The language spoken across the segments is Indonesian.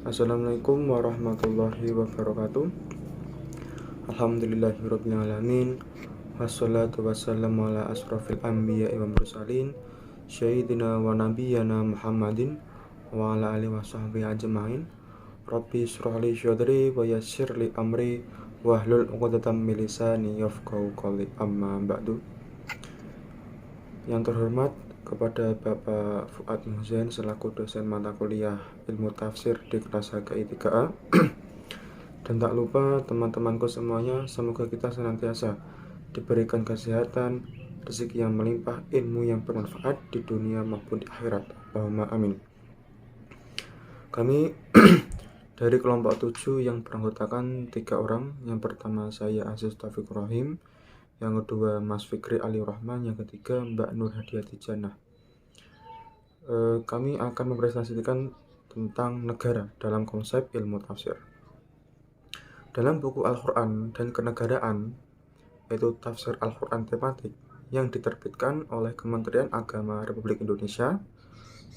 Assalamualaikum warahmatullahi wabarakatuh. Alhamdulillahirrabbilalamin. Wassalatu wassalamu ala asrafil anbiya wa mursalin Sayyidina wa nabiyyana Muhammadin wa ala alihi wa sahbihi ajma'in. Rabbi shrahli syadri wa yassirli amri wahlul 'uqdatam min lisani yafqahu qawli, amma ba'du. Yang terhormat kepada Bapak Fuad Muhsin selaku dosen mata kuliah ilmu tafsir di kelas HKI 3A. Dan tak lupa teman-temanku semuanya, semoga kita senantiasa diberikan kesehatan, rezeki yang melimpah, ilmu yang bermanfaat di dunia maupun di akhirat. Allahumma amin. Kami dari kelompok 7 yang beranggotakan 3 orang. Yang pertama saya Aziz Taufikur Rahim, yang kedua Mas Fikri Ali Rahman, yang ketiga Mbak Nur Hadiati Jannah. Kami akan mempresentasikan tentang negara dalam konsep ilmu tafsir. Dalam buku Al-Quran dan Kenegaraan, yaitu tafsir Al-Quran tematik yang diterbitkan oleh Kementerian Agama Republik Indonesia,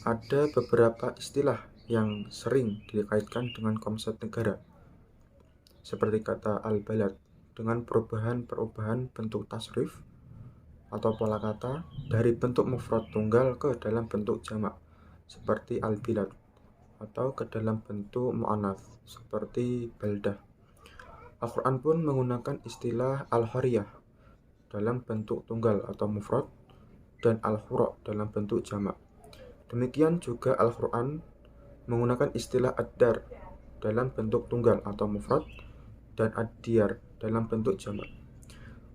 ada beberapa istilah yang sering dikaitkan dengan konsep negara, seperti kata al-balad dengan perubahan bentuk tasrif atau pola kata dari bentuk mufrad tunggal ke dalam bentuk jamak seperti al-bilad, atau ke dalam bentuk mu'annats seperti baldah. Al-Quran pun menggunakan istilah al-hariyah dalam bentuk tunggal atau mufrad dan al-hura dalam bentuk jamak. Demikian juga Al-Quran menggunakan istilah ad-dar dalam bentuk tunggal atau mufrad dan ad-diyar dalam bentuk jamak.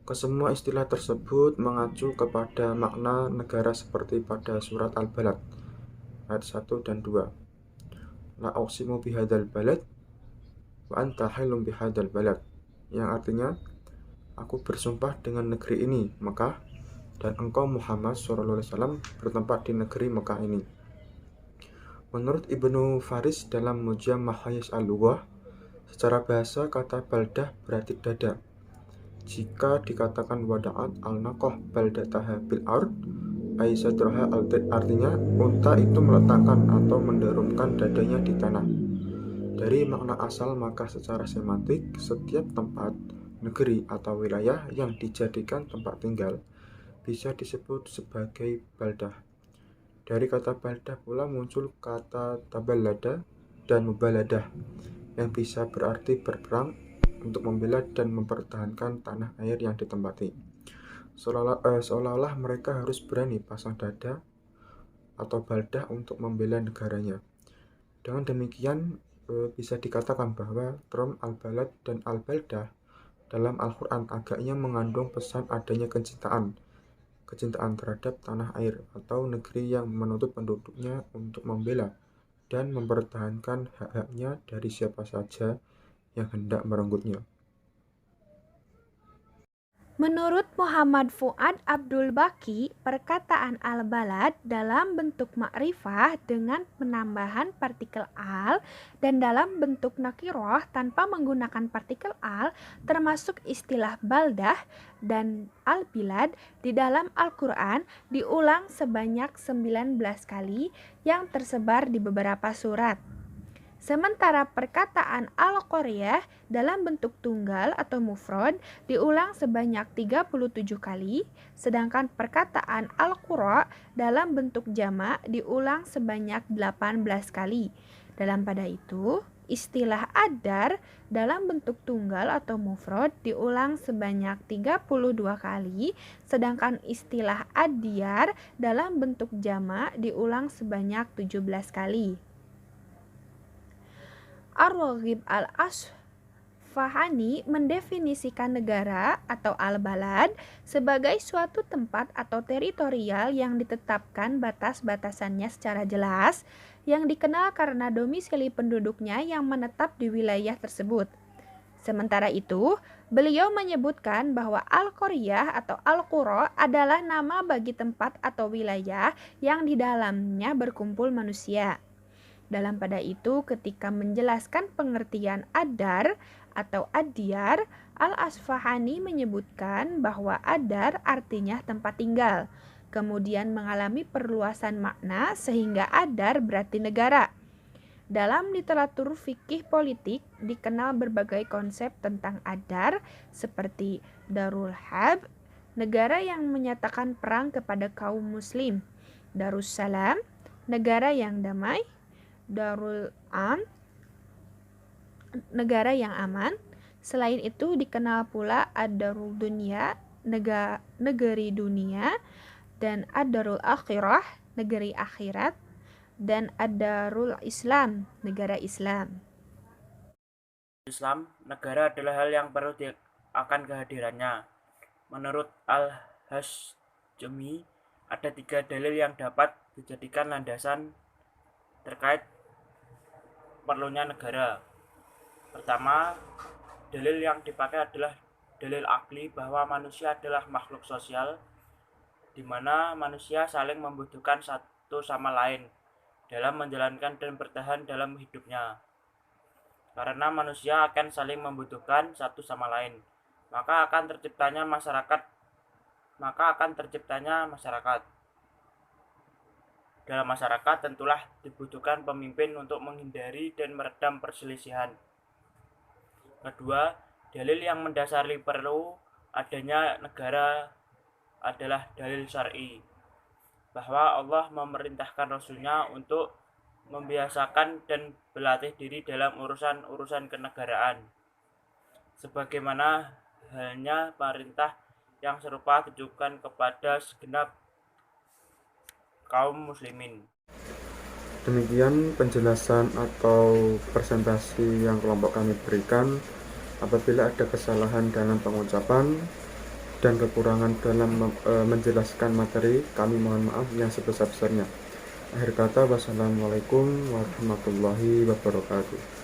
Kesemua istilah tersebut mengacu kepada makna negara seperti pada surat Al-Balad ayat 1 dan 2. La uqsimu bihadzal balad wa anta hilum bihadzal balad, yang artinya aku bersumpah dengan negeri ini, Mekah, dan engkau Muhammad SAW bertempat di negeri Mekah ini. Menurut Ibnu Faris dalam Mujam Mahayis al-Lughah, secara bahasa kata baldah berarti dada. Jika dikatakan wada'at al-naqah baldataha bil ard ay sadraha al-tid, artinya unta itu meletakkan atau mendarumkan dadanya di tanah. Dari makna asal, maka secara semantik setiap tempat, negeri atau wilayah yang dijadikan tempat tinggal bisa disebut sebagai baldah. Dari kata baldah pula muncul kata taballada dan mubaladah yang bisa berarti berperang untuk membela dan mempertahankan tanah air yang ditempati. Seolah-olah mereka harus berani pasang dada atau baldah untuk membela negaranya. Dengan demikian bisa dikatakan bahwa term al-balad dan al-baldah dalam Al-Quran agaknya mengandung pesan adanya kecintaan terhadap tanah air atau negeri yang menuntut penduduknya untuk membela dan mempertahankan hak-haknya dari siapa saja yang hendak merenggutnya. Menurut Muhammad Fuad Abdul Baqi, perkataan al-balad dalam bentuk ma'rifah dengan penambahan partikel al dan dalam bentuk nakirah tanpa menggunakan partikel al termasuk istilah baldah dan al-bilad di dalam Al-Quran diulang sebanyak 19 kali yang tersebar di beberapa surat. Sementara perkataan al-qaryah dalam bentuk tunggal atau mufrad diulang sebanyak 37 kali, sedangkan perkataan al-qura dalam bentuk jamak diulang sebanyak 18 kali. Dalam pada itu, istilah ad-dar dalam bentuk tunggal atau mufrad diulang sebanyak 32 kali, sedangkan istilah ad-diyar dalam bentuk jamak diulang sebanyak 17 kali. Ar-Raghib Al-Asfahani mendefinisikan negara atau al-balad sebagai suatu tempat atau teritorial yang ditetapkan batas-batasannya secara jelas, yang dikenal karena domisili penduduknya yang menetap di wilayah tersebut. Sementara itu, beliau menyebutkan bahwa al-qaryah atau al-qura adalah nama bagi tempat atau wilayah yang di dalamnya berkumpul manusia. Dalam pada itu, ketika menjelaskan pengertian ad-dar atau ad-diyar, Al-Asfahani menyebutkan bahwa ad-dar artinya tempat tinggal, kemudian mengalami perluasan makna sehingga ad-dar berarti negara. Dalam literatur fikih politik dikenal berbagai konsep tentang adar seperti Darul Harb, negara yang menyatakan perang kepada kaum muslim, Darussalam, negara yang damai, Darul Am, negara yang aman. Selain itu dikenal pula Ad-Darul Dunya, negeri dunia, dan Ad-Darul Akhirah, negeri akhirat, dan Ad-Darul Islam, negara Islam. Islam, negara adalah hal yang perlu akan kehadirannya. Menurut Al-Hashmi, ada 3 dalil yang dapat dijadikan landasan terkait perlunya negara. Pertama, dalil yang dipakai adalah dalil akli bahwa manusia adalah makhluk sosial, di mana manusia saling membutuhkan satu sama lain dalam menjalankan dan bertahan dalam hidupnya. Karena manusia akan saling membutuhkan satu sama lain, maka akan terciptanya masyarakat. Dalam masyarakat tentulah dibutuhkan pemimpin untuk menghindari dan meredam perselisihan. Kedua, dalil yang mendasari perlu adanya negara adalah dalil syar'i, bahwa Allah memerintahkan Rasul-Nya untuk membiasakan dan berlatih diri dalam urusan-urusan kenegaraan, sebagaimana halnya perintah yang serupa ditujukan kepada segenap kaum muslimin. Demikian penjelasan atau presentasi yang kelompok kami berikan. Apabila ada kesalahan dalam pengucapan dan kekurangan dalam menjelaskan materi, kami mohon maaf yang sebesar-besarnya. Akhir kata, wassalamualaikum warahmatullahi wabarakatuh.